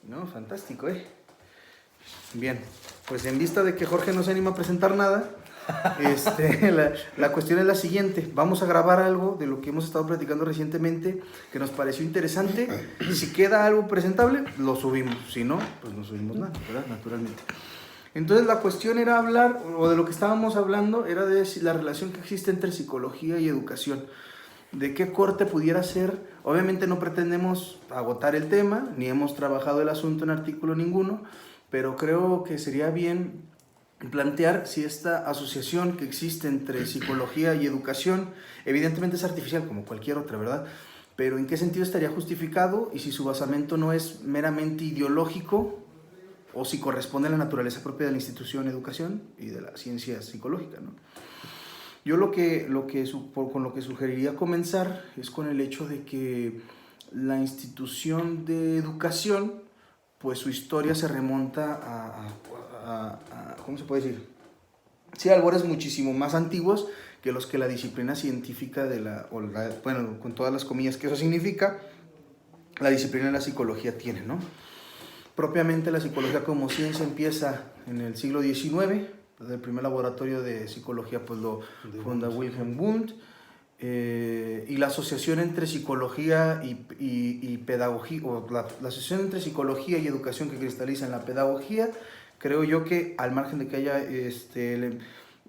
No, fantástico, ¿eh? Bien, pues en vista de que Jorge no se anima a presentar nada, la cuestión es la siguiente. Vamos a grabar algo de lo que hemos estado platicando recientemente que nos pareció interesante. Si queda algo presentable, lo subimos. Si no, pues no subimos nada, ¿verdad? Naturalmente. Entonces la cuestión era hablar, o de lo que estábamos hablando, era de la relación que existe entre psicología y educación. ¿De qué corte pudiera ser? Obviamente no pretendemos agotar el tema, ni hemos trabajado el asunto en artículo ninguno, pero creo que sería bien plantear si esta asociación que existe entre psicología y educación, evidentemente es artificial como cualquier otra, ¿verdad? Pero ¿en qué sentido estaría justificado y si su basamento no es meramente ideológico o si corresponde a la naturaleza propia de la institución educación y de la ciencia psicológica, ¿no? Yo con lo que sugeriría comenzar es con el hecho de que la institución de educación, pues su historia se remonta ¿cómo se puede decir? Sí, albores muchísimo más antiguos que los que la disciplina científica bueno, con todas las comillas que eso significa, la disciplina de la psicología tiene, ¿no? Propiamente la psicología como ciencia empieza en el siglo XIX. El primer laboratorio de psicología pues lo funda Wilhelm Wundt, y la asociación entre psicología y pedagogía, o la asociación entre psicología y educación que cristaliza en la pedagogía, creo yo que al margen de que haya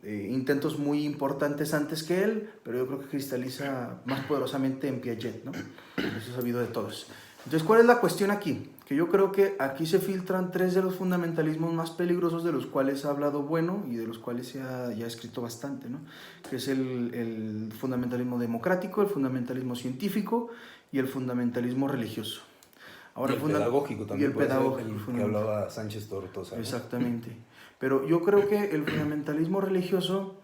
intentos muy importantes antes que él, pero yo creo que cristaliza más poderosamente en Piaget, ¿no? Eso es sabido de todos. Entonces, ¿cuál es la cuestión aquí? Que yo creo que aquí se filtran tres de los fundamentalismos más peligrosos de los cuales ha hablado bueno y de los cuales se ha ya escrito bastante, ¿no? Que es el fundamentalismo democrático, el fundamentalismo científico y el fundamentalismo religioso. Ahora, y el pedagógico también, y el pedagógico, el que hablaba Sánchez Tortosa, ¿no? Exactamente. Pero yo creo que el fundamentalismo religioso,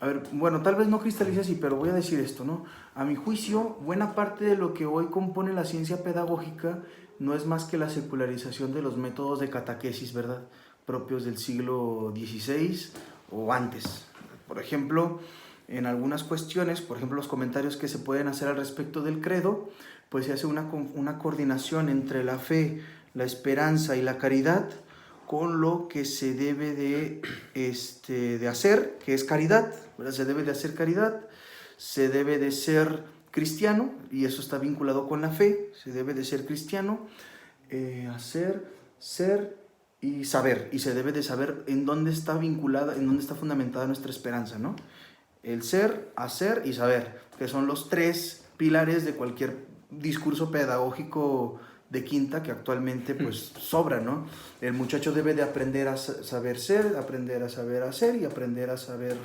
a ver, bueno, tal vez no cristalice así, pero voy a decir esto, ¿no? A mi juicio, buena parte de lo que hoy compone la ciencia pedagógica no es más que la secularización de los métodos de catequesis, ¿verdad? Propios del siglo XVI o antes. Por ejemplo, en algunas cuestiones, por ejemplo, los comentarios que se pueden hacer al respecto del credo, pues se hace una coordinación entre la fe, la esperanza y la caridad con lo que se debe de hacer, que es caridad, ¿verdad? Se debe de hacer caridad, se debe de ser cristiano, y eso está vinculado con la fe, se debe de ser cristiano, hacer, ser y saber, y se debe de saber en dónde está vinculada, en dónde está fundamentada nuestra esperanza, ¿no? El ser, hacer y saber, que son los tres pilares de cualquier discurso pedagógico de quinta que actualmente pues sobra, ¿no? El muchacho debe de aprender a saber ser, aprender a saber hacer y aprender a saber,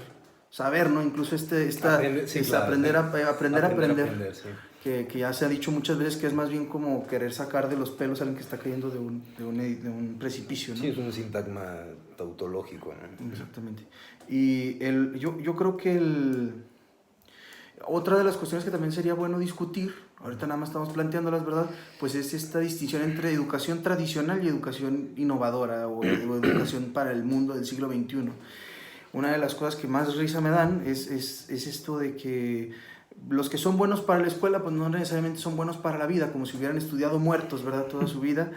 ¿no? Incluso aprender a aprender, sí. Que ya se ha dicho muchas veces que es más bien como querer sacar de los pelos a alguien que está cayendo de un precipicio, ¿no? Sí, es un sintagma tautológico, ¿no? Exactamente. Y yo creo que otra de las cuestiones que también sería bueno discutir, ahorita nada más estamos planteándolas, ¿verdad? Pues es esta distinción entre educación tradicional y educación innovadora o educación para el mundo del siglo XXI. Una de las cosas que más risa me dan es esto de que los que son buenos para la escuela pues no necesariamente son buenos para la vida, como si hubieran estudiado muertos, ¿verdad? Toda su vida.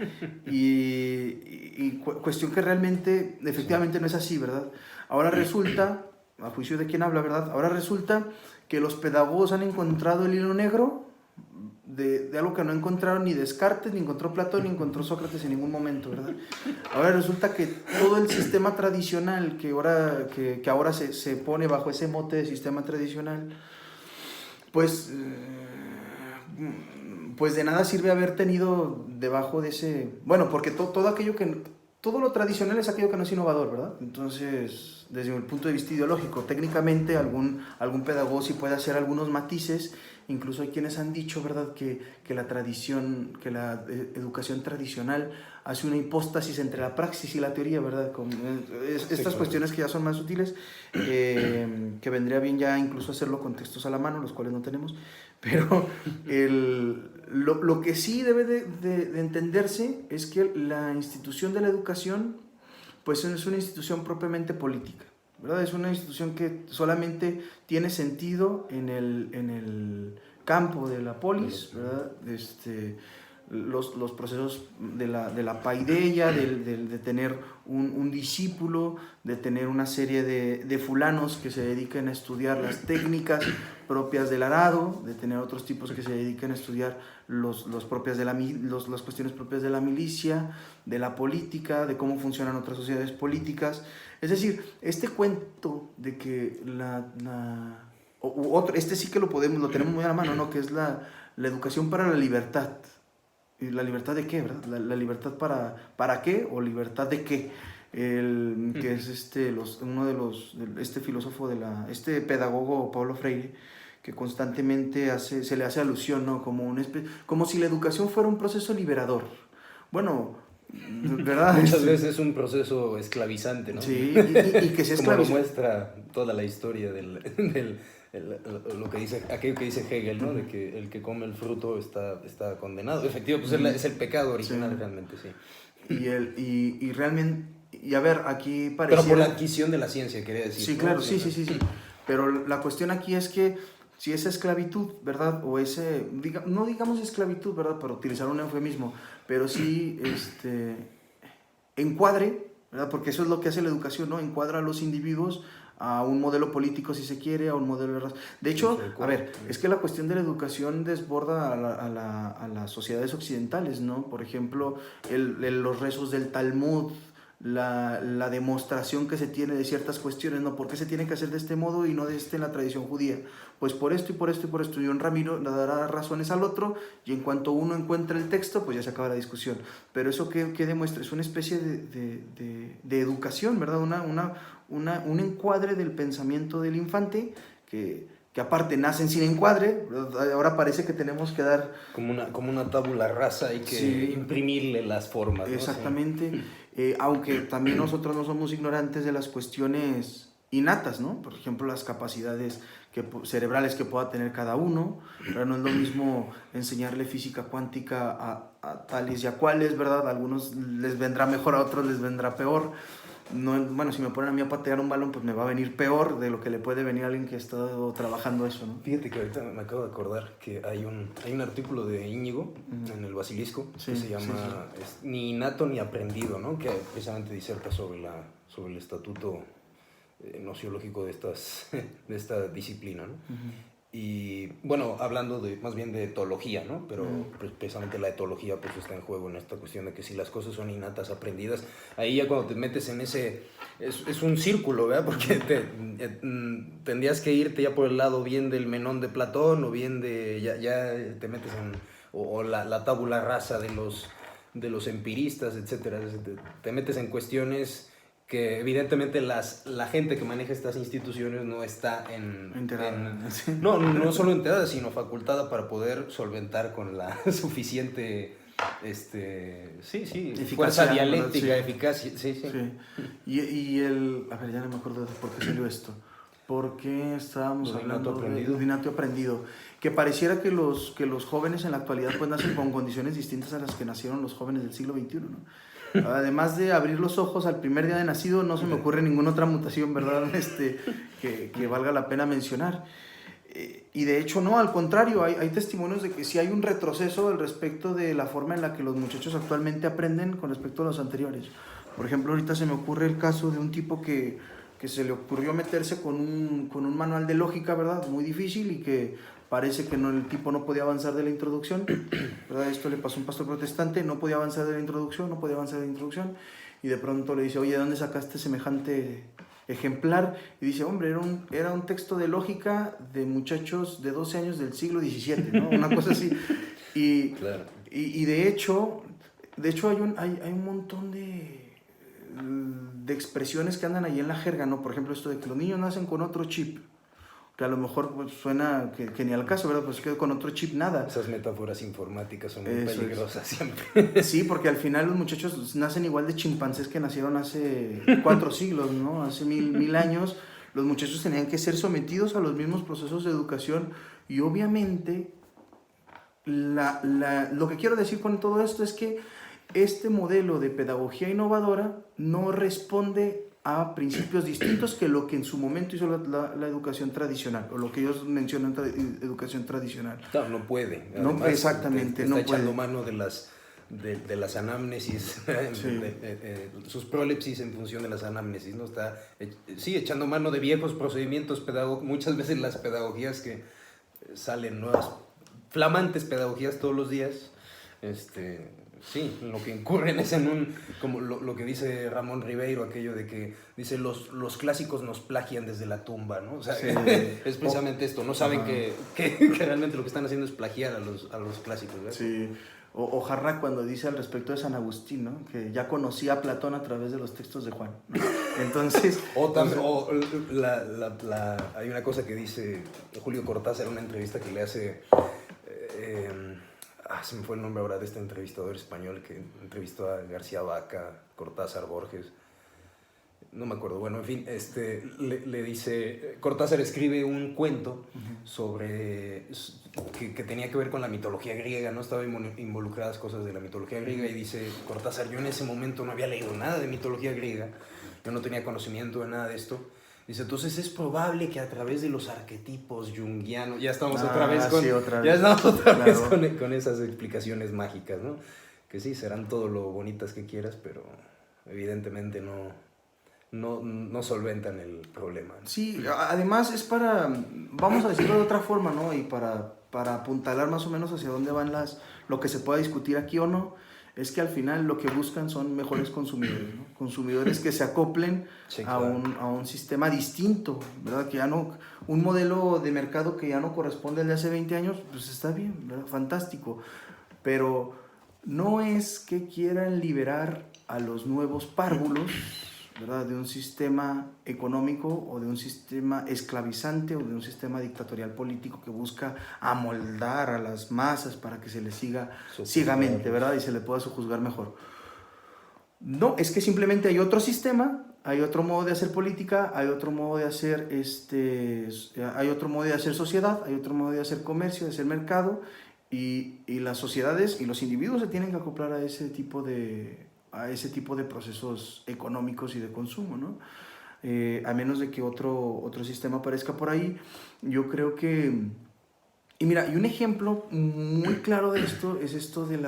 Cuestión que realmente, efectivamente no es así, ¿verdad? Ahora resulta, a juicio de quien habla, ¿verdad? Ahora resulta que los pedagogos han encontrado el hilo negro de algo que no encontraron ni Descartes, ni encontró Platón, ni encontró Sócrates en ningún momento, ¿verdad? Ahora resulta que todo el sistema tradicional que ahora se pone bajo ese mote de sistema tradicional, pues de nada sirve haber tenido debajo de ese... Bueno, porque todo lo tradicional es aquello que no es innovador, ¿verdad? Entonces, desde el punto de vista ideológico, técnicamente algún pedagogo sí puede hacer algunos matices. Incluso hay quienes han dicho, ¿verdad?, que la educación tradicional hace una hipóstasis entre la praxis y la teoría, ¿verdad? Estas cuestiones que ya son más sutiles, que vendría bien ya incluso hacerlo con textos a la mano, los cuales no tenemos, pero lo que sí debe de entenderse es que la institución de la educación pues es una institución propiamente política, ¿verdad? Es una institución que solamente tiene sentido en el campo de la polis, ¿verdad? los procesos de la paideia, de tener un discípulo, de tener una serie de fulanos que se dediquen a estudiar las técnicas propias del arado, de tener otros tipos que se dediquen a estudiar las cuestiones propias de la milicia, de la política, de cómo funcionan otras sociedades políticas. Es decir, este cuento de que este sí que lo tenemos muy a la mano, ¿no? Que es la educación para la libertad. ¿Y la libertad de qué, verdad? La libertad para qué o libertad de qué. Que es este filósofo este pedagogo Paulo Freire, que constantemente se le hace alusión, ¿no? Como si la educación fuera un proceso liberador. Bueno, ¿verdad? Muchas veces es un proceso esclavizante, ¿no? Sí, y que se esclaviza. Como lo muestra toda la historia aquello que dice Hegel, ¿no? De que el que come el fruto está condenado. Efectivamente, pues es el pecado original, sí. Realmente, sí. Y realmente, y a ver, aquí pareciera... Pero por la adquisición de la ciencia, quería decir. Sí, claro, sí. Pero la cuestión aquí es que si esa esclavitud, ¿verdad? O no digamos esclavitud, ¿verdad? Para utilizar un eufemismo, pero sí encuadre, ¿verdad? Porque eso es lo que hace la educación, ¿no? Encuadra a los individuos a un modelo político, si se quiere, a un modelo de raza. De hecho, a ver, es que la cuestión de la educación desborda a las sociedades occidentales, ¿no? Por ejemplo, los rezos del Talmud, la demostración que se tiene de ciertas cuestiones, ¿no? ¿Por qué se tiene que hacer de este modo y no de en la tradición judía? Pues por esto y por esto y por esto. Y un Ramiro le dará razones al otro, y en cuanto uno encuentra el texto, pues ya se acaba la discusión. Pero eso ¿qué demuestra? Es una especie de educación, ¿verdad? Un encuadre del pensamiento del infante que aparte nacen sin encuadre. Ahora parece que tenemos que dar... Como una tabula rasa, hay que imprimirle las formas, ¿no? Exactamente. Sí. Aunque también nosotros no somos ignorantes de las cuestiones innatas, ¿no? Por ejemplo, las capacidades cerebrales que pueda tener cada uno. Pero no es lo mismo enseñarle física cuántica a tales y a cuales, ¿verdad? A algunos les vendrá mejor, a otros les vendrá peor. No, bueno, si me ponen a mí a patear un balón, pues me va a venir peor de lo que le puede venir a alguien que ha estado trabajando eso, ¿no? Fíjate que ahorita me acabo de acordar que hay un artículo de Íñigo en el Basilisco que se llama Ni innato ni aprendido, ¿no? Que precisamente diserta sobre el estatuto nociológico de esta disciplina, ¿no? Y bueno, hablando más bien de etología, ¿no? Pero precisamente la etología pues está en juego en esta cuestión de que si las cosas son innatas, aprendidas, ahí ya cuando te metes en ese... Es un círculo, ¿verdad? Porque tendrías que irte ya por el lado bien del Menón de Platón, o bien ya te metes en... o la tábula rasa de los empiristas, etcétera. Te metes en cuestiones que evidentemente la gente que maneja estas instituciones no está no solo enterada, sino facultada para poder solventar con la suficiente fuerza dialéctica, eficacia. Sí. Y a ver, ya no me acuerdo de por qué salió esto. Porque estábamos hablando de innato aprendido. Que pareciera que los jóvenes en la actualidad pues nacen con condiciones distintas a las que nacieron los jóvenes del siglo XXI, ¿no? Además de abrir los ojos al primer día de nacido, no se me ocurre ninguna otra mutación, ¿verdad? Que valga la pena mencionar. Y de hecho no, al contrario, hay testimonios de que sí hay un retroceso al respecto de la forma en la que los muchachos actualmente aprenden con respecto a los anteriores. Por ejemplo, ahorita se me ocurre el caso de un tipo que se le ocurrió meterse con un manual de lógica, ¿verdad? Muy difícil, y que parece que el tipo no podía avanzar de la introducción, ¿verdad? Esto le pasó a un pastor protestante, no podía avanzar de la introducción, y de pronto le dice, oye, ¿de dónde sacaste semejante ejemplar? Y dice, hombre, era un texto de lógica de muchachos de 12 años del siglo XVII, ¿no? Una cosa así. Y, claro. y de hecho hay un montón de expresiones que andan ahí en la jerga, ¿no? Por ejemplo, esto de que los niños nacen con otro chip, que a lo mejor pues, suena que ni al caso, ¿verdad? Pues que con otro chip nada. Esas metáforas informáticas son muy peligrosas siempre. Sí, porque al final los muchachos nacen igual de chimpancés que nacieron hace 4 siglos, ¿no? Hace mil años. Los muchachos tenían que ser sometidos a los mismos procesos de educación, y obviamente lo que quiero decir con todo esto es que este modelo de pedagogía innovadora no responde a principios distintos que lo que en su momento hizo la educación tradicional, o lo que ellos mencionan educación tradicional. Claro, no puede. No, Además, exactamente, está no echando puede. mano de las anamnesis, Sí. sus prolepsis en función de las anamnesis, ¿no? Está, sí, echando mano de viejos procedimientos pedagógicos, muchas veces las pedagogías que salen nuevas, flamantes pedagogías todos los días, sí, lo que incurren es en un, como lo que dice Ramón Ribeiro, aquello de que dice los clásicos nos plagian desde la tumba, ¿no? O sea, Sí. es precisamente esto, no saben Ajá. que realmente lo que están haciendo es plagiar a los clásicos, ¿verdad? Sí. O Jarra cuando dice al respecto de San Agustín, ¿no? Que ya conocía a Platón a través de los textos de Juan, ¿no? Entonces... Hay una cosa que dice Julio Cortázar en una entrevista que le hace... se me fue el nombre ahora de este entrevistador español que entrevistó a García Vaca, Cortázar, Borges. No me acuerdo, bueno, en fin, le dice, Cortázar escribe un cuento sobre, que tenía que ver con la mitología griega, ¿no? Estaba involucradas cosas de la mitología griega y dice Cortázar, yo en ese momento no había leído nada de mitología griega, yo no tenía conocimiento de nada de esto. Dice, entonces es probable que a través de los arquetipos junguianos, ya estamos otra vez con esas explicaciones mágicas, ¿no? Que sí, serán todo lo bonitas que quieras, pero evidentemente no solventan el problema, ¿no? Sí, además es para, vamos a decirlo de otra forma, ¿no? Y para apuntalar más o menos hacia dónde van lo que se pueda discutir aquí o no, es que al final lo que buscan son mejores consumidores, ¿no? Consumidores que se acoplen Sí, a claro. un sistema distinto, ¿verdad? Que ya no, un modelo de mercado que ya no corresponde al de hace 20 años, pues está bien, ¿verdad? Fantástico, pero no es que quieran liberar a los nuevos párvulos, ¿verdad? De un sistema económico o de un sistema esclavizante o de un sistema dictatorial político que busca amoldar a las masas para que se les siga ciegamente, ¿verdad? Y se le pueda sojuzgar mejor. No, es que simplemente hay otro sistema, hay otro modo de hacer política, hay otro modo de hacer, hay otro modo de hacer sociedad, hay otro modo de hacer comercio, de hacer mercado, y las sociedades y los individuos se tienen que acoplar a ese tipo de procesos económicos y de consumo, ¿no? A menos de que otro sistema aparezca por ahí, yo creo que... Y mira, y un ejemplo muy claro de esto es esto de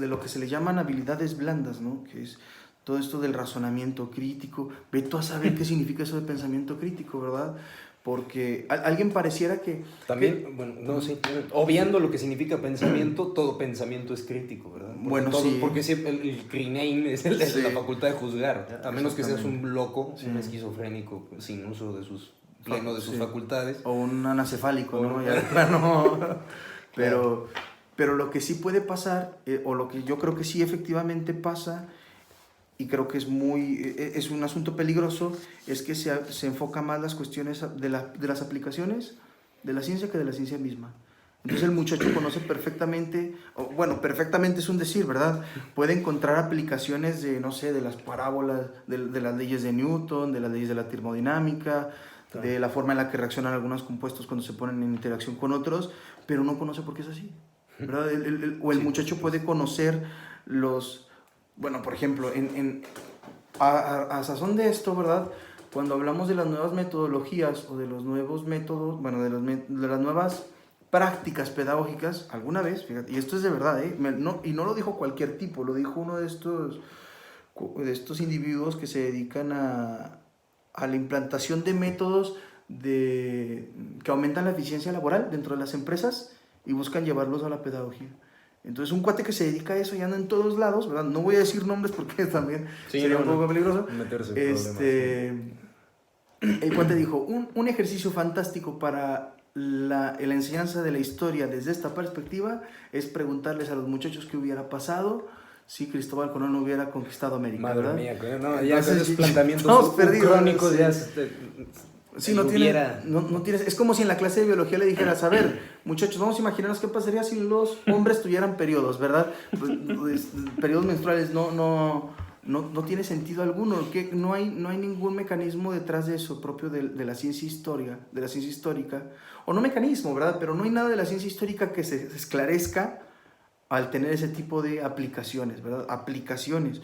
lo que se le llaman habilidades blandas, ¿no? Que es todo esto del razonamiento crítico. Ve tú a saber qué significa eso de pensamiento crítico, ¿verdad? Porque alguien pareciera que... También, bueno, no, sí, obviando lo que significa pensamiento, todo pensamiento es crítico, ¿verdad? Porque Bueno, todo, sí. porque el crinein es Sí. la facultad de juzgar, a menos que seas un loco, Sí. un esquizofrénico sin uso de sus pleno de sus Sí. facultades. O un anacefálico, ¿no? O- Ya, claro. Pero lo que sí puede pasar, o lo que yo creo que sí efectivamente pasa, y creo que es un asunto peligroso, es que se enfoca más las cuestiones de las aplicaciones de la ciencia que de la ciencia misma. Entonces el muchacho conoce perfectamente, perfectamente es un decir, ¿verdad? Puede encontrar aplicaciones de, no sé, de las parábolas, de las leyes de Newton, de las leyes de la termodinámica, Claro. de la forma en la que reaccionan algunos compuestos cuando se ponen en interacción con otros, pero no conoce por qué es así, ¿verdad? El Sí, muchacho pues. puede conocer bueno, por ejemplo, a sazón de esto, ¿verdad? Cuando hablamos de las nuevas metodologías o de los nuevos métodos, bueno, de las nuevas prácticas pedagógicas, alguna vez, fíjate, y esto es de verdad, y no lo dijo cualquier tipo, lo dijo uno de estos individuos que se dedican a la implantación de métodos que aumentan la eficiencia laboral dentro de las empresas y buscan llevarlos a la pedagogía. Entonces un cuate que se dedica a eso y anda en todos lados, ¿verdad? No voy a decir nombres porque también sería un poco peligroso. Meterse en problemas. El cuate dijo, un ejercicio fantástico para la enseñanza de la historia desde esta perspectiva es preguntarles a los muchachos qué hubiera pasado si Cristóbal Colón no hubiera conquistado América, Madre ¿verdad? mía, no, ya con esos Entonces, planteamientos perdidos, crónicos sí. ya Sí, no tienes, es como si en la clase de biología le dijeras, a ver, muchachos, vamos a imaginarnos qué pasaría si los hombres tuvieran periodos, ¿verdad? Periodos menstruales, no tiene sentido alguno, que no hay ningún mecanismo detrás de eso propio de la ciencia histórica, o no mecanismo, ¿verdad? Pero no hay nada de la ciencia histórica que se esclarezca al tener ese tipo de aplicaciones, ¿verdad? Aplicaciones.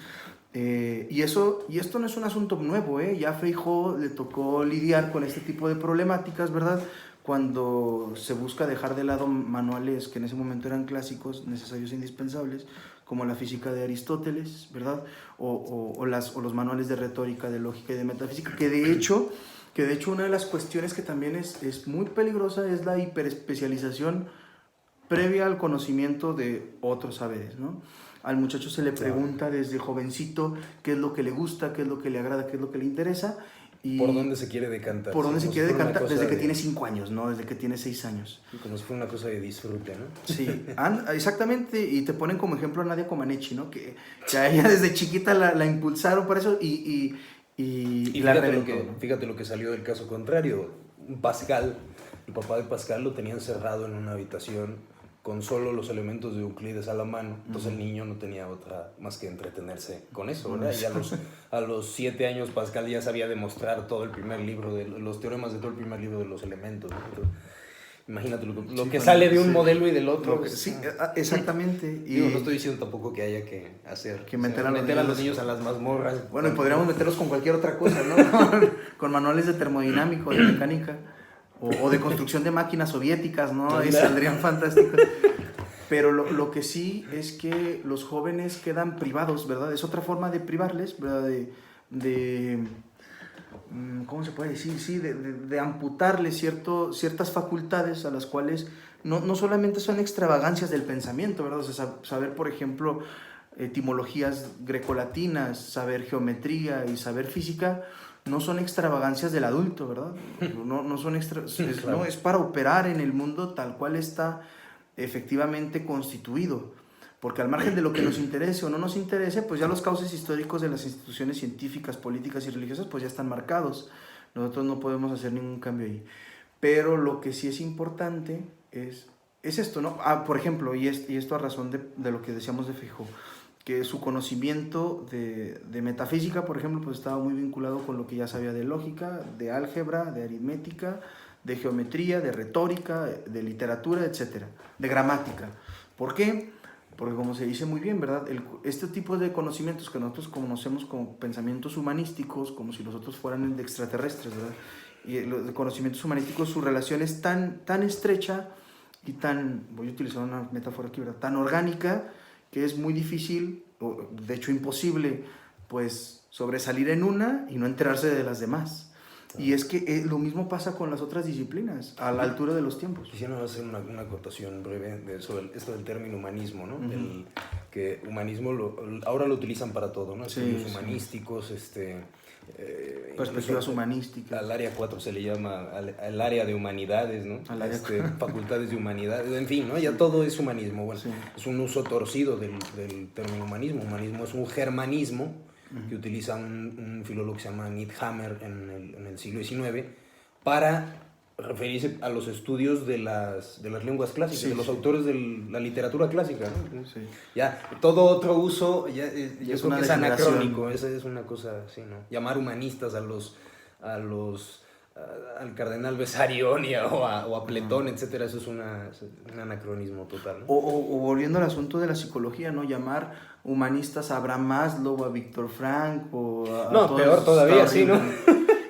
Y esto no es un asunto nuevo, ¿eh? Ya a Feijóo le tocó lidiar con este tipo de problemáticas, ¿verdad? Cuando se busca dejar de lado manuales que en ese momento eran clásicos, necesarios e indispensables, como la física de Aristóteles, ¿verdad? O los manuales de retórica, de lógica y de metafísica, que de hecho una de las cuestiones que también es muy peligrosa es la hiperespecialización previa al conocimiento de otros saberes, ¿no? Al muchacho se le pregunta desde jovencito qué es lo que le gusta, qué es lo que le agrada, qué es lo que le interesa. Y ¿por dónde se quiere decantar? ¿Por dónde se quiere decantar? Desde que de... tiene 5 años, ¿no? Desde que tiene 6 años. Como si fuera una cosa de disfrute, ¿no? Sí, exactamente. Y te ponen como ejemplo a Nadia Comaneci, ¿no? Que a ella desde chiquita la impulsaron para eso y la reventó, ¿no? Fíjate lo que salió del caso contrario. Pascal, el papá de Pascal, lo tenían cerrado en una habitación con solo los elementos de Euclides a la mano. Entonces el niño no tenía otra más que entretenerse con eso, ¿verdad? Y a los 7 años Pascal ya sabía demostrar todo el primer libro, los teoremas de todo el primer libro de los elementos, ¿no? Entonces, imagínate lo que sale de un modelo y del otro. Sí, exactamente. Y no estoy diciendo tampoco que haya que hacer. Que meter a los niños a las mazmorras. Bueno, y podríamos meterlos con cualquier otra cosa, ¿no? Con manuales de termodinámica, de mecánica. O de construcción de máquinas soviéticas, ¿no? Y saldrían fantásticos. Pero lo que sí es que los jóvenes quedan privados, ¿verdad? Es otra forma de privarles, ¿verdad? ¿Cómo se puede decir? Sí, de amputarles ciertas facultades a las cuales no solamente son extravagancias del pensamiento, ¿verdad? O sea, saber, por ejemplo, etimologías grecolatinas, saber geometría y saber física, no son extravagancias del adulto, ¿verdad? No son Claro. no, es para operar en el mundo tal cual está efectivamente constituido. Porque al margen de lo que nos interese o no nos interese, pues ya los cauces históricos de las instituciones científicas, políticas y religiosas pues ya están marcados. Nosotros no podemos hacer ningún cambio ahí. Pero lo que sí es importante es esto, ¿no? Por ejemplo, y esto a razón de lo que decíamos de Feijóo, que su conocimiento de metafísica, por ejemplo, pues estaba muy vinculado con lo que ya sabía de lógica, de álgebra, de aritmética, de geometría, de retórica, de literatura, etcétera, de gramática. ¿Por qué? Porque como se dice muy bien, ¿verdad? Este tipo de conocimientos que nosotros conocemos como pensamientos humanísticos, como si los otros fueran de extraterrestres, ¿verdad? Y los conocimientos humanísticos, su relación es tan estrecha y tan, voy a utilizar una metáfora aquí, ¿verdad? Tan orgánica, que es muy difícil, o de hecho imposible, pues sobresalir en una y no enterarse de las demás. Y es que lo mismo pasa con las otras disciplinas, a la altura de los tiempos. Quisiera hacer una acotación breve sobre esto del término humanismo, ¿no? Que humanismo ahora lo utilizan para todo, ¿no? Estudios humanísticos, perspectivas humanísticas. Al área 4 se le llama al área de humanidades, ¿no? Facultades de humanidades, en fin, ¿no? Ya todo es humanismo. Bueno, es un uso torcido del término humanismo. Humanismo es un germanismo que utiliza un filólogo que se llama Niethammer en el siglo XIX para referirse a los estudios de las lenguas clásicas, de los autores de la literatura clásica, ¿no? Ya, todo otro uso yo creo que es anacrónico, esa es una cosa así, ¿no? Llamar humanistas al cardenal Bessarion o a Platón, etcétera, eso es un anacronismo total, ¿no? O volviendo al asunto de la psicología, ¿no? Llamar humanistas a Abraham Maslow, a Víctor Frank o a no, peor todavía, sí, ¿no?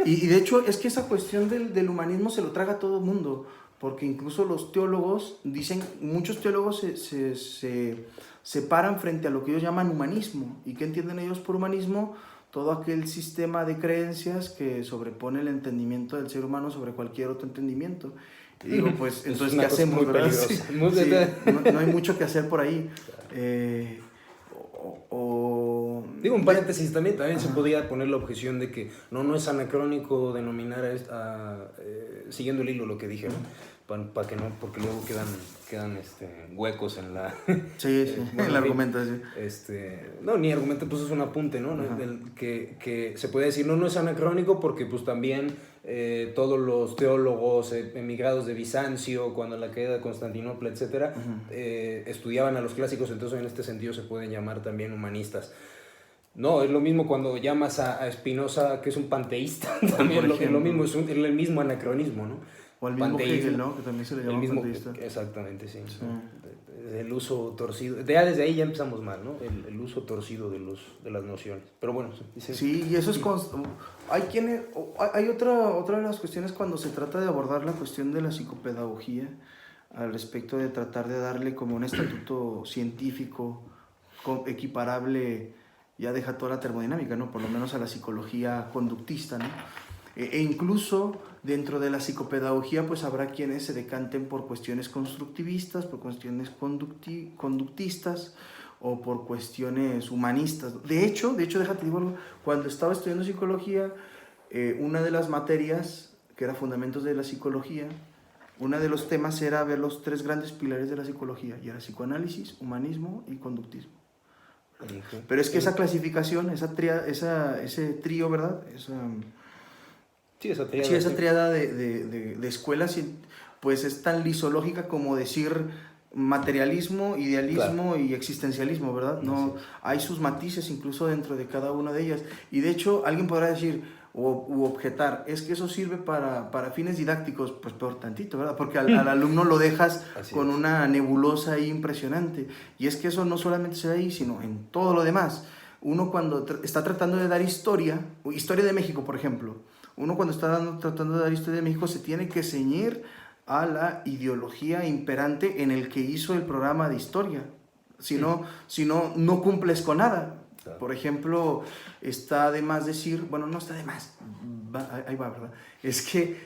Y de hecho es que esa cuestión del humanismo se lo traga a todo el mundo, porque incluso los teólogos dicen, muchos teólogos se paran frente a lo que ellos llaman humanismo. ¿Y qué entienden ellos por humanismo? Todo aquel sistema de creencias que sobrepone el entendimiento del ser humano sobre cualquier otro entendimiento. Y digo, pues, entonces, ¿qué hacemos? Muy peligroso. Sí, no hay mucho que hacer por ahí. Digo, un paréntesis, también se podía poner la objeción de que no es anacrónico denominar siguiendo el hilo lo que dije, ¿no? Para que no, porque luego quedan huecos en la... en el argumento, sí. No, ni argumento, pues es un apunte, ¿no? Que se puede decir, no es anacrónico porque pues también todos los teólogos emigrados de Bizancio, cuando la caída de Constantinopla, etcétera, estudiaban a los clásicos, entonces en este sentido se pueden llamar también humanistas. No, es lo mismo cuando llamas a Spinoza, que es un panteísta, también lo mismo, es el mismo anacronismo, ¿no? O al mismo Hegel, ¿no? Que también se le llama panteísta. Exactamente, sí. el uso torcido. Ya desde ahí ya empezamos mal, ¿no? El uso torcido de las nociones. Pero bueno, sí, y eso es... Hay quienes... Hay otra de las cuestiones cuando se trata de abordar la cuestión de la psicopedagogía, al respecto de tratar de darle como un estatuto científico equiparable, ya deja toda la termodinámica, ¿no? Por lo menos a la psicología conductista, ¿no? E incluso dentro de la psicopedagogía pues habrá quienes se decanten por cuestiones constructivistas, por cuestiones conductistas o por cuestiones humanistas. De hecho, déjate digo algo, cuando estaba estudiando psicología, una de las materias que era fundamentos de la psicología, uno de los temas era ver los 3 grandes pilares de la psicología, y era psicoanálisis, humanismo y conductismo. Okay. Pero es que esa clasificación, ese trío, ¿verdad? Esa tríada de escuelas, pues es tan lisológica como decir materialismo, idealismo, claro, y existencialismo, ¿verdad? No, sí. Hay sus matices incluso dentro de cada una de ellas. Y de hecho, alguien podrá decir u objetar, es que eso sirve para fines didácticos, pues peor tantito, ¿verdad? Porque al alumno lo dejas con una nebulosa ahí impresionante. Y es que eso no solamente se da ahí, sino en todo lo demás. Uno cuando está tratando de dar historia de México, por ejemplo, uno cuando está tratando de dar historia de México se tiene que ceñir a la ideología imperante en el que hizo el programa de historia. Si no, no cumples con nada. Claro. Por ejemplo, está de más decir, bueno, no está de más, ahí va, ¿verdad? Es que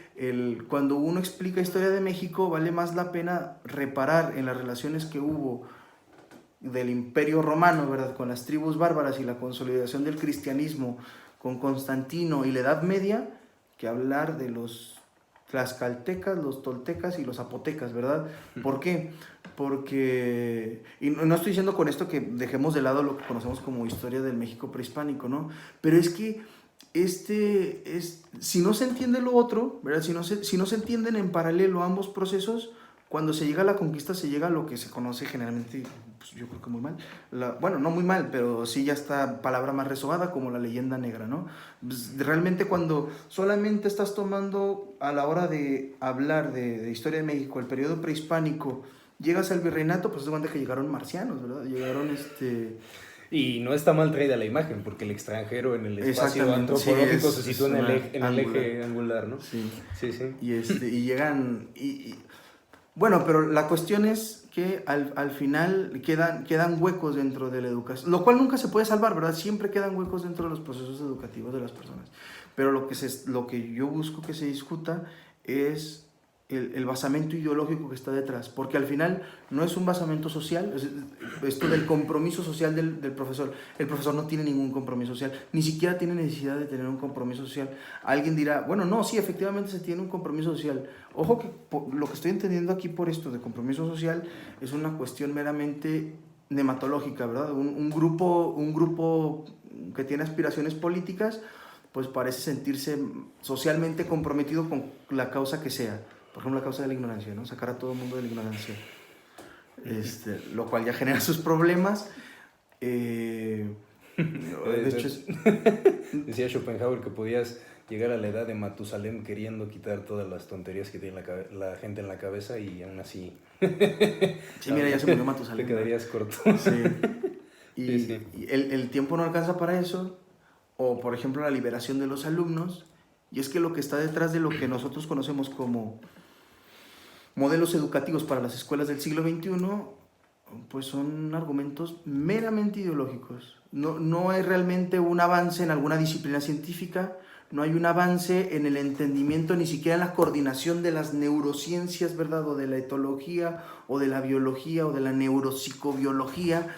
cuando uno explica historia de México, vale más la pena reparar en las relaciones que hubo del Imperio Romano, ¿verdad?, con las tribus bárbaras y la consolidación del cristianismo con Constantino y la Edad Media, que hablar de los tlaxcaltecas, los toltecas y los zapotecas, ¿verdad? ¿Por qué? Porque, y no estoy diciendo con esto que dejemos de lado lo que conocemos como historia del México prehispánico, ¿no? Pero es que si no se entiende lo otro, ¿verdad? Si no se entienden en paralelo ambos procesos, cuando se llega a la conquista se llega a lo que se conoce generalmente, pues yo creo que muy mal, bueno, no muy mal, pero sí ya está palabra más resobada como la leyenda negra, ¿no? Pues realmente cuando solamente estás tomando a la hora de hablar de historia de México, el periodo prehispánico, llegas al virreinato, pues se cuenta que llegaron marcianos, ¿verdad? Llegaron Y no está mal traída la imagen, porque el extranjero en el espacio antropológico se sitúa en el eje angular, ¿no? Sí. Sí, sí. Y llegan... Bueno, pero la cuestión es que al final quedan huecos dentro de la educación, lo cual nunca se puede salvar, ¿verdad? Siempre quedan huecos dentro de los procesos educativos de las personas. Pero lo que yo busco que se discuta es el basamento ideológico que está detrás, porque al final no es un basamento social, esto del compromiso social del profesor. El profesor no tiene ningún compromiso social, ni siquiera tiene necesidad de tener un compromiso social. Alguien dirá, bueno, no, sí, efectivamente se tiene un compromiso social. Ojo que lo que estoy entendiendo aquí por esto de compromiso social es una cuestión meramente nematológica, ¿verdad? Un grupo que tiene aspiraciones políticas, pues parece sentirse socialmente comprometido con la causa que sea. Por ejemplo, la causa de la ignorancia, ¿no? Sacar a todo el mundo de la ignorancia. Lo cual ya genera sus problemas. De hecho, decía Schopenhauer que podías llegar a la edad de Matusalén queriendo quitar todas las tonterías que tiene la gente en la cabeza y aún así... Sí, mira, ya se murió Matusalén. Te quedarías corto. Sí. Y el tiempo no alcanza para eso. O, por ejemplo, la liberación de los alumnos. Y es que lo que está detrás de lo que nosotros conocemos como modelos educativos para las escuelas del siglo XXI, pues son argumentos meramente ideológicos. No hay realmente un avance en alguna disciplina científica, no hay un avance en el entendimiento, ni siquiera en la coordinación de las neurociencias, ¿verdad? O de la etología, o de la biología, o de la neuropsicobiología,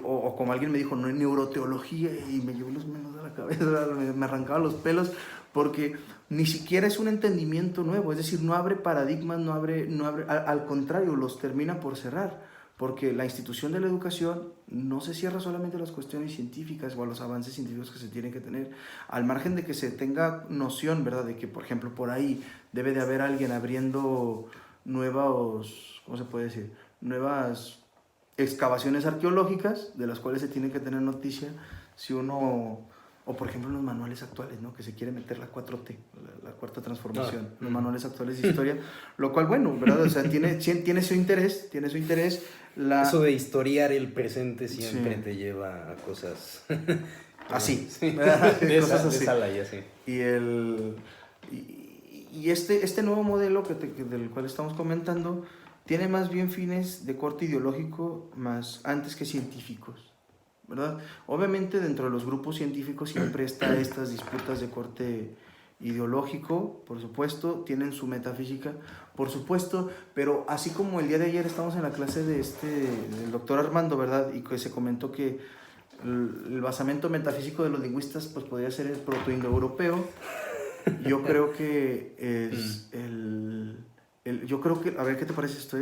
o como alguien me dijo, no hay neuroteología, y me llevó los menos de la cabeza, me arrancaba los pelos, porque ni siquiera es un entendimiento nuevo, es decir, no abre paradigmas, no abre al contrario, los termina por cerrar, porque la institución de la educación no se cierra solamente a las cuestiones científicas o a los avances científicos que se tienen que tener, al margen de que se tenga noción, ¿verdad?, de que, por ejemplo, por ahí debe de haber alguien abriendo nuevas excavaciones arqueológicas, de las cuales se tiene que tener noticia si uno O por ejemplo en los manuales actuales, ¿no? Que se quiere meter la 4T, la cuarta transformación, los manuales actuales de historia, lo cual, bueno, ¿verdad? O sea, tiene su interés, Eso de historiar el presente siempre Sí. te lleva a cosas Así, sí, de de así. esa laya, sí. Y este nuevo modelo del cual estamos comentando tiene más bien fines de corte ideológico más antes que científicos, ¿verdad? Obviamente dentro de los grupos científicos siempre está estas disputas de corte ideológico, por supuesto, tienen su metafísica, por supuesto, pero así como el día de ayer estamos en la clase del doctor Armando, ¿verdad? Y que se comentó que el basamento metafísico de los lingüistas pues podría ser el protoindoeuropeo. Yo creo que es yo creo que, a ver qué te parece esto,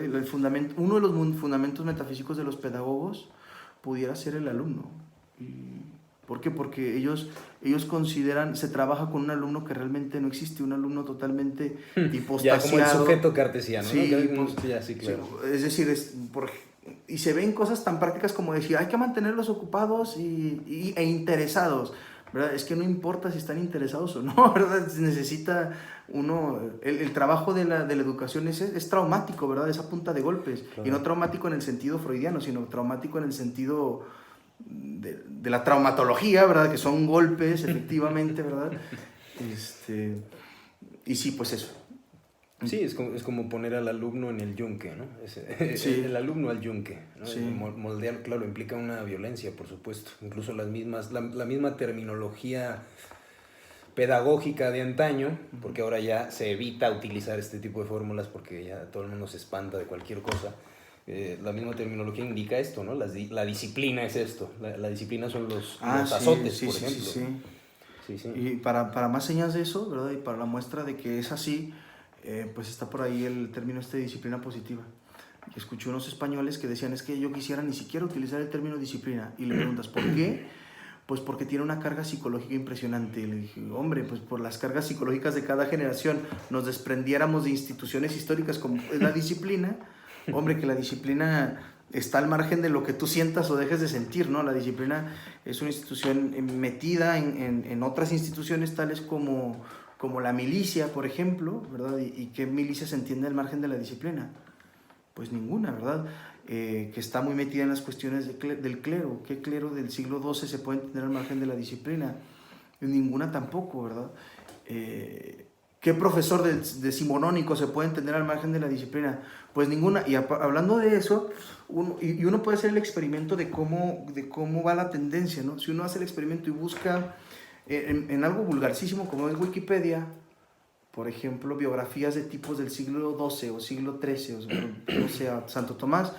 uno de los fundamentos metafísicos de los pedagogos pudiera ser el alumno. ¿Por qué? Porque ellos consideran, se trabaja con un alumno que realmente no existe, un alumno totalmente hipostasiado. Ya como el sujeto cartesiano, sí, ¿no? Ya, sí, claro. Es decir, y se ven cosas tan prácticas como decir, hay que mantenerlos ocupados e interesados, ¿verdad? Es que no importa si están interesados o no, ¿verdad? Necesita uno, el trabajo de la educación es traumático, ¿verdad? Es a punta de golpes, claro. Y no traumático en el sentido freudiano, sino traumático en el sentido de la traumatología, ¿verdad? Que son golpes, efectivamente, ¿verdad? Y sí, pues eso. Sí, es como poner al alumno en el yunque, ¿no? Sí. El alumno al yunque, ¿no? Sí. Moldear, claro, implica una violencia, por supuesto. Incluso la misma terminología pedagógica de antaño, porque ahora ya se evita utilizar este tipo de fórmulas porque ya todo el mundo se espanta de cualquier cosa. La misma terminología indica esto, ¿no? La disciplina es esto. La disciplina son los azotes, por ejemplo. Sí. Y para más señas de eso, ¿verdad? Y para la muestra de que es así, pues está por ahí el término de disciplina positiva. Y escuché unos españoles que decían, es que yo quisiera ni siquiera utilizar el término disciplina. Y le preguntas, ¿por qué? Pues porque tiene una carga psicológica impresionante. Y le dije, hombre, pues por las cargas psicológicas de cada generación nos desprendiéramos de instituciones históricas como es la disciplina. Hombre, que la disciplina está al margen de lo que tú sientas o dejes de sentir, ¿no? La disciplina es una institución metida en otras instituciones tales como la milicia, por ejemplo, ¿verdad? ¿Y qué milicia se entiende al margen de la disciplina? Pues ninguna, ¿verdad? Que está muy metida en las cuestiones del clero. ¿Qué clero del siglo XII se puede entender al margen de la disciplina? Ninguna tampoco, ¿verdad? ¿Qué profesor decimonónico se puede entender al margen de la disciplina? Pues ninguna. Y hablando de eso, uno puede hacer el experimento de cómo va la tendencia, ¿no? Si uno hace el experimento y busca en algo vulgarcísimo como es Wikipedia, por ejemplo, biografías de tipos del siglo XII o siglo XIII, o sea, Santo Tomás,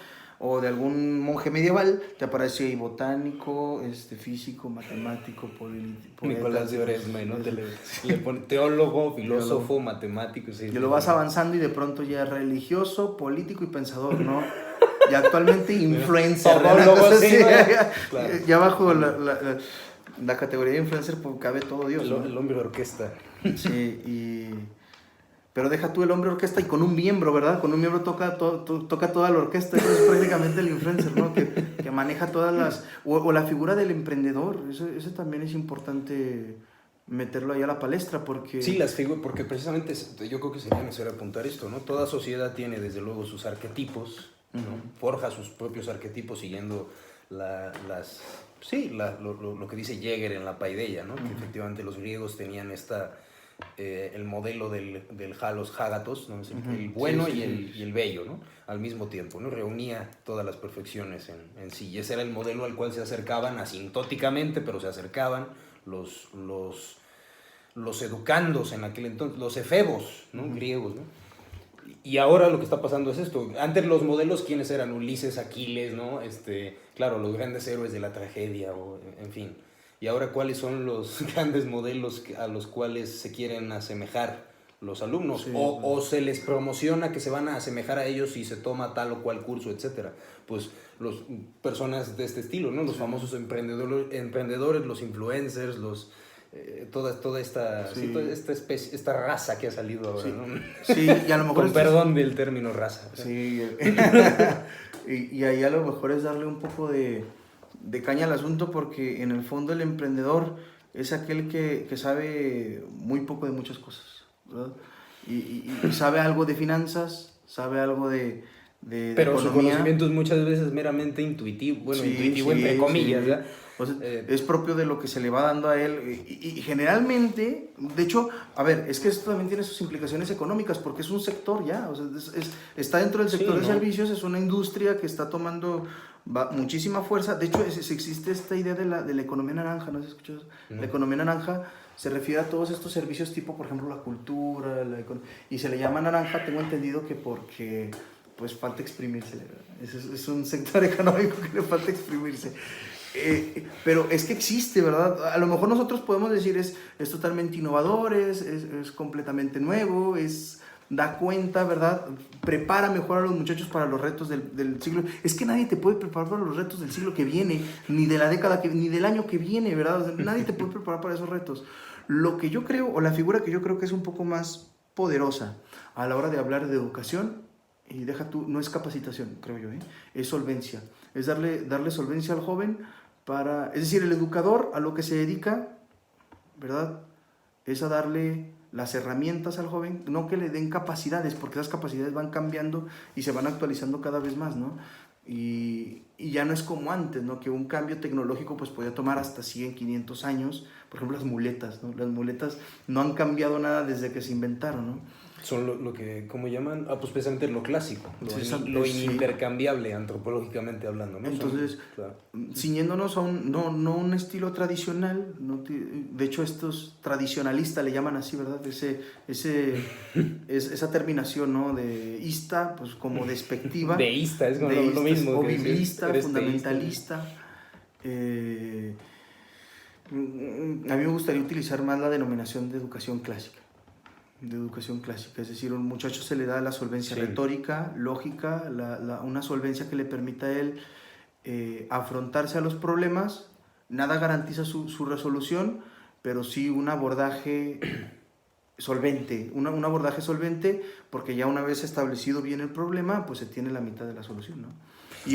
o de algún monje medieval, te aparece ahí botánico, físico, matemático, poeta. Nicolás de Oresme, ¿no? Le pone teólogo, filósofo, matemático. Sí, y lo vas avanzando y de pronto ya es religioso, político y pensador, ¿no? Y actualmente influencer. Claro. Ya bajo la categoría de influencer pues, cabe todo Dios. El hombre orquesta. Sí, pero deja tú el hombre orquesta y con un miembro, ¿verdad? Con un miembro toca toda la orquesta. Eso es prácticamente el influencer, ¿no? Que maneja todas las... O la figura del emprendedor. Eso también es importante meterlo ahí a la palestra porque... Sí, las figuras, porque precisamente yo creo que sería necesario apuntar esto, ¿no? Toda sociedad tiene desde luego sus arquetipos, ¿no? Forja sus propios arquetipos siguiendo lo que dice Jäger en la Paideia, ¿no? Que efectivamente los griegos tenían el modelo del halos hágatos, ¿no? El bueno y el bello, ¿no? Al mismo tiempo, ¿no? Reunía todas las perfecciones en sí, y ese era el modelo al cual se acercaban asintóticamente, pero se acercaban los educandos en aquel entonces, los efebos, ¿no? Griegos, ¿no? Y ahora lo que está pasando es esto. Antes los modelos, ¿quiénes eran? Ulises, Aquiles, ¿no? Claro, los grandes héroes de la tragedia, en fin. Y ahora, ¿cuáles son los grandes modelos a los cuales se quieren asemejar los alumnos? Sí, o se les promociona que se van a asemejar a ellos si se toma tal o cual curso, etcétera. Pues personas de este estilo, ¿no? Los famosos emprendedores, los influencers, toda esta especie, esta raza que ha salido ahora, ¿no? Sí, y a lo mejor... Con perdón del término raza. Sí, y ahí a lo mejor es darle un poco de caña al asunto porque en el fondo el emprendedor es aquel que sabe muy poco de muchas cosas, ¿verdad? Y sabe algo de finanzas, sabe algo de Pero su economía. conocimiento es muchas veces meramente intuitivo, bueno, intuitivo entre comillas, sí. ¿verdad? O sea, es propio de lo que se le va dando a él y generalmente, de hecho, a ver, es que esto también tiene sus implicaciones económicas porque es un sector ya, o sea, está dentro del sector de servicios, es una industria que está tomando muchísima fuerza. De hecho, existe esta idea de la economía naranja, ¿no has escuchado eso? No. La economía naranja se refiere a todos estos servicios tipo, por ejemplo, la cultura, y se le llama naranja, tengo entendido que porque pues falta exprimirse, ¿verdad? Es un sector económico que le falta exprimirse. Pero es que existe, ¿verdad? A lo mejor nosotros podemos decir es totalmente innovador, es completamente nuevo, da cuenta, ¿verdad? Prepara mejor a los muchachos para los retos del siglo. Es que nadie te puede preparar para los retos del siglo que viene, ni de la década, ni del año que viene, ¿verdad? O sea, nadie te puede preparar para esos retos. Lo que yo creo, o la figura que yo creo que es un poco más poderosa a la hora de hablar de educación, y deja tú, no es capacitación, creo yo, es solvencia. Es darle solvencia al joven es decir, el educador a lo que se dedica, ¿verdad? Es a darle las herramientas al joven, no que le den capacidades, porque esas capacidades van cambiando y se van actualizando cada vez más, ¿no? Y ya no es como antes, ¿no? Que un cambio tecnológico pues podía tomar hasta 100, 500 años. Por ejemplo, las muletas, ¿no? Las muletas no han cambiado nada desde que se inventaron, ¿no? Son lo que, ¿cómo llaman? Pues precisamente lo clásico, lo inintercambiable, antropológicamente hablando, ¿no? Entonces, ciñéndonos a no un estilo tradicional, de hecho estos tradicionalistas le llaman así, ¿verdad? Esa terminación, ¿no? De ista, pues como despectiva. Deísta, es como lo mismo. O biblista, fundamentalista. A mí me gustaría utilizar más la denominación de educación clásica. Es decir, a un muchacho se le da la solvencia retórica, lógica, una solvencia que le permita a él afrontarse a los problemas. Nada garantiza su resolución, pero sí un abordaje solvente, un abordaje solvente, porque ya una vez establecido bien el problema, pues se tiene la mitad de la solución, ¿no?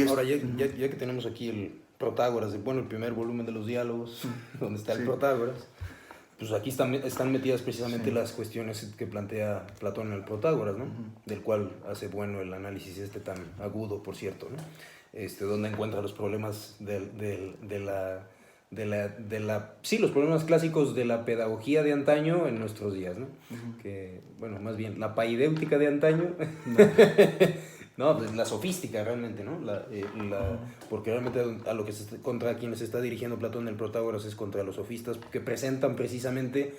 Ahora, ya que tenemos aquí el Protágoras, el primer volumen de los diálogos, donde está el Protágoras, pues aquí están metidas precisamente las cuestiones que plantea Platón en el Protágoras, ¿no? Del cual hace bueno el análisis tan agudo, por cierto, ¿no? Donde encuentra los problemas los problemas clásicos de la pedagogía de antaño en nuestros días, ¿no? Que, bueno, más bien la paidéutica de antaño, no, pues la sofística realmente, ¿no? Porque realmente contra quienes se está dirigiendo Platón en el Protágoras es contra los sofistas, que presentan precisamente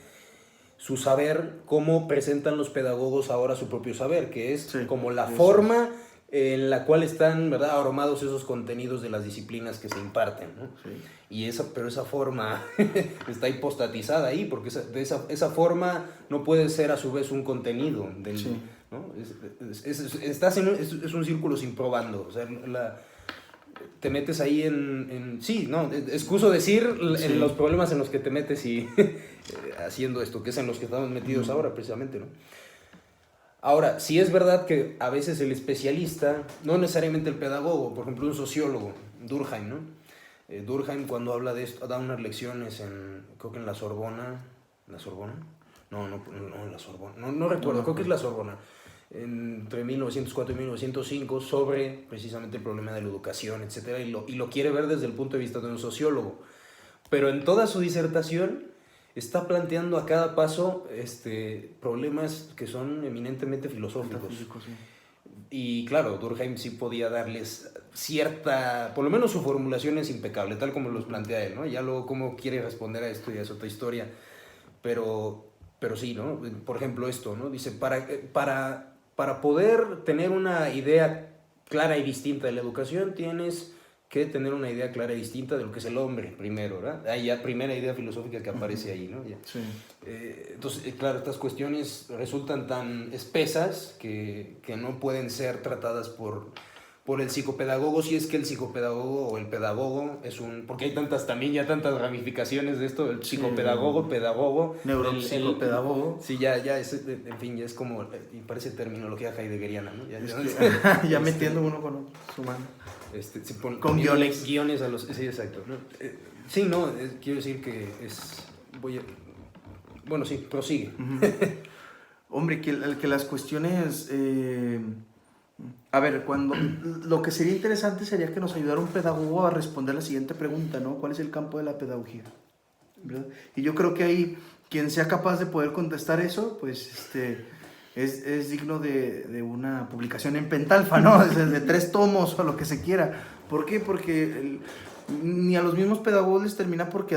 su saber, como presentan los pedagogos ahora su propio saber, que es como la forma en la cual están, ¿verdad?, aromados esos contenidos de las disciplinas que se imparten, ¿no? Pero esa forma está hipostatizada ahí, porque esa forma no puede ser a su vez un contenido ¿no? Es un círculo sin probando, o sea, te metes ahí excuso decir en los problemas en los que te metes y haciendo esto, que es en los que estamos metidos ahora precisamente, ¿no? Ahora, sí es verdad que a veces el especialista, no necesariamente el pedagogo, por ejemplo un sociólogo, Durkheim, ¿no? Durkheim cuando habla de esto, da unas lecciones creo que en la Sorbona, ¿la Sorbona? No, en la Sorbona, no recuerdo, creo que es la Sorbona, entre 1904 y 1905, sobre precisamente el problema de la educación, etc. Y lo quiere ver desde el punto de vista de un sociólogo. Pero en toda su disertación está planteando a cada paso problemas que son eminentemente filosóficos. Y claro, Durkheim sí podía darles por lo menos su formulación es impecable, tal como los plantea él, ¿no? Ya luego cómo quiere responder a esto ya es otra historia. Pero sí, ¿no? Por ejemplo esto, ¿no? Dice, para poder tener una idea clara y distinta de la educación, tienes que tener una idea clara y distinta de lo que es el hombre, primero, ¿verdad? Ahí ya primera idea filosófica que aparece ahí, ¿no? Ya. Sí. Entonces, claro, estas cuestiones resultan tan espesas que no pueden ser tratadas por el psicopedagogo, si es que el psicopedagogo o el pedagogo es porque hay tantas ramificaciones de esto, el psicopedagogo, pedagogo, neuropsicopedagogo. Sí, ya en fin, ya es como, y parece terminología heideggeriana, ¿no? Ya metiendo uno con su mano. Con guiones a los... Sí, exacto, ¿no? Quiero decir que Bueno, sí, prosigue. Hombre, que las cuestiones... a ver, lo que sería interesante sería que nos ayudara un pedagogo a responder la siguiente pregunta, ¿no? ¿Cuál es el campo de la pedagogía? ¿Verdad? Y yo creo que ahí, quien sea capaz de poder contestar eso, pues es digno de una publicación en Pentalfa, ¿no? De 3 tomos o lo que se quiera. ¿Por qué? Porque ni a los mismos pedagogos les termina por quedar